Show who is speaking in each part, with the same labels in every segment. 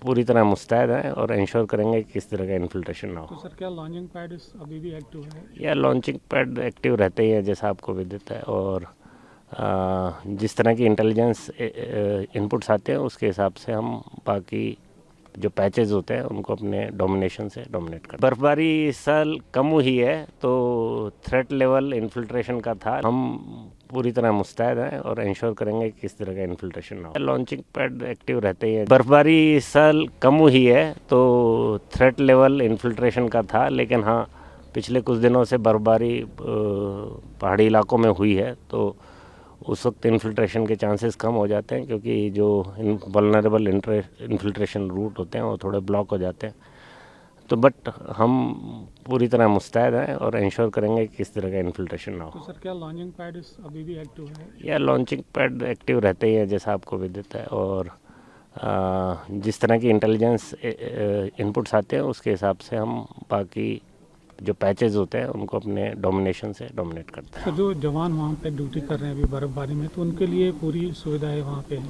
Speaker 1: पूरी तरह मुस्तैद हैं और इंश्योर करेंगे कि किस तरह का इन्फिल्ट्रेशन ना हो।
Speaker 2: तो सर क्या लॉन्चिंग पैड अभी भी एक्टिव है?
Speaker 1: या लॉन्चिंग पैड एक्टिव रहते ही है जैसा आपको विदित है, और जिस तरह की इंटेलिजेंस इनपुट्स आते हैं उसके हिसाब से हम बाकी जो पैचेस होते हैं उनको अपने डोमिनेशन से डोमिनेट करते हैं। बर्फबारी इस साल कम हुई है तो थ्रेट लेवल इन्फिल्ट्रेशन का था। हम पूरी तरह मुस्तैद हैं और इंश्योर करेंगे कि किस तरह का इन्फिल्ट्रेशन ना हो। लॉन्चिंग पैड एक्टिव रहते ही है। बर्फबारी इस साल कम हुई है तो थ्रेट लेवल इन्फिल्ट्रेशन का था, लेकिन हाँ पिछले कुछ दिनों से बर्फबारी पहाड़ी इलाकों में हुई है तो उस वक्त इन्फिल्ट्रेशन के चांसेस कम हो जाते हैं, क्योंकि जो वल्नरेबल इन्फिल्ट्रेशन रूट होते हैं वो थोड़े ब्लॉक हो जाते हैं। तो बट हम पूरी तरह मुस्तैद हैं और इंश्योर करेंगे कि किस तरह का इन्फिल्ट्रेशन ना हो।
Speaker 2: तो सर क्या लॉन्चिंग पैड अभी भी एक्टिव है?
Speaker 1: या लॉन्चिंग पैड एक्टिव रहते ही है जैसा आपको विदित है, और जिस तरह की इंटेलिजेंस इनपुट्स आते हैं उसके हिसाब से हम बाकी जो पैचेस होते हैं उनको अपने डोमिनेशन से डोमिनेट करते हैं।
Speaker 2: तो जो जवान वहाँ पे ड्यूटी कर रहे हैं अभी बर्फबारी में, तो उनके लिए पूरी सुविधाएं वहाँ पे हैं?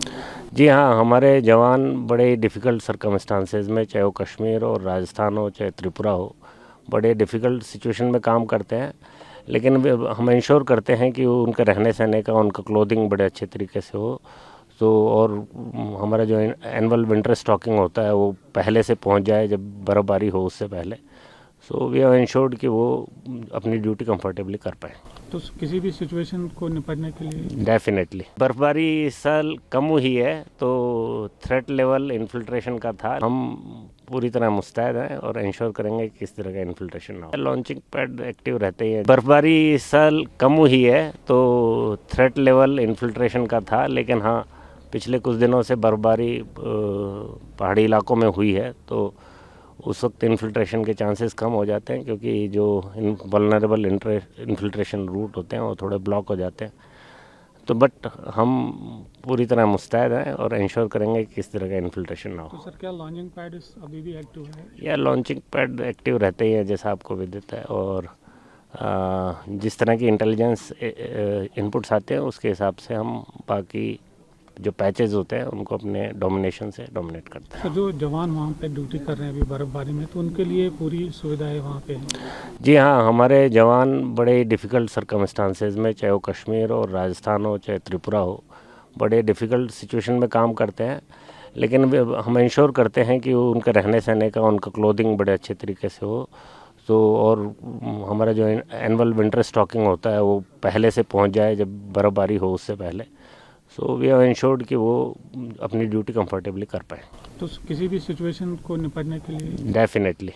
Speaker 1: जी हाँ, हमारे जवान बड़े डिफ़िकल्ट सरकमस्टांसेस में, चाहे वो कश्मीर और राजस्थान हो चाहे त्रिपुरा हो, बड़े डिफ़िकल्ट सिचुएशन में काम करते हैं, लेकिन हम इंश्योर करते हैं कि उनके रहने सहने का, उनका क्लोथिंग बड़े अच्छे तरीके से हो। तो और हमारा जो एनुअल विंटर स्टॉकिंग होता है वो पहले से पहुंच जाए जब बर्फ़बारी हो उससे पहले। सो वी हैव इंश्योर्ड कि वो अपनी ड्यूटी कंफर्टेबली कर पाए।
Speaker 2: तो किसी भी सिचुएशन को निपटने के लिए
Speaker 1: डेफिनेटली बर्फबारी इस साल कम हुई है तो थ्रेट लेवल इन्फिल्ट्रेशन का था। हम पूरी तरह मुस्तैद हैं और इंश्योर करेंगे कि किस तरह का इन्फिल्ट्रेशन ना हो। लॉन्चिंग पैड एक्टिव रहते ही है। बर्फबारी इस साल कम हुई है तो थ्रेट लेवल इन्फिल्ट्रेशन का था, लेकिन हाँ पिछले कुछ दिनों से बर्फबारी पहाड़ी इलाकों में हुई है तो उस वक्त इन्फिल्ट्रेशन के चांसेस कम हो जाते हैं, क्योंकि जो वल्नरेबल इन्फिल्ट्रेशन रूट होते हैं वो थोड़े ब्लॉक हो जाते हैं। तो बट हम पूरी तरह मुस्तैद हैं और इंश्योर करेंगे कि किस तरह का इन्फिल्ट्रेशन ना
Speaker 2: तो
Speaker 1: हो।
Speaker 2: सर क्या लॉन्चिंग पैड अभी भी एक्टिव है?
Speaker 1: या लॉन्चिंग पैड एक्टिव रहते ही है जैसा आपको विदित है, और जिस तरह की इंटेलिजेंस इनपुट्स आते हैं उसके हिसाब से हम बाकी जो पैचेस होते हैं उनको अपने डोमिनेशन से डोमिनेट करते हैं।
Speaker 2: तो जो जवान वहाँ पे ड्यूटी कर रहे हैं अभी बर्फबारी में, तो उनके लिए पूरी सुविधाएं वहाँ पे हैं?
Speaker 1: जी हाँ, हमारे जवान बड़े डिफ़िकल्ट सरकमस्टांसेस में, चाहे वो कश्मीर और राजस्थान हो चाहे त्रिपुरा हो, बड़े डिफ़िकल्ट सिचुएशन में काम करते हैं, लेकिन हम इंश्योर करते हैं कि उनके रहने सहने का, उनका क्लोथिंग बड़े अच्छे तरीके से हो। तो और हमारा जो एनुअल विंटर स्टॉकिंग होता है वो पहले से पहुंच जाए जब बर्फ़बारी हो उससे पहले। सो वी हैव इंश्योर्ड कि वो अपनी ड्यूटी कंफर्टेबली कर पाए।
Speaker 2: तो किसी भी सिचुएशन को निपटने के लिए
Speaker 1: डेफिनेटली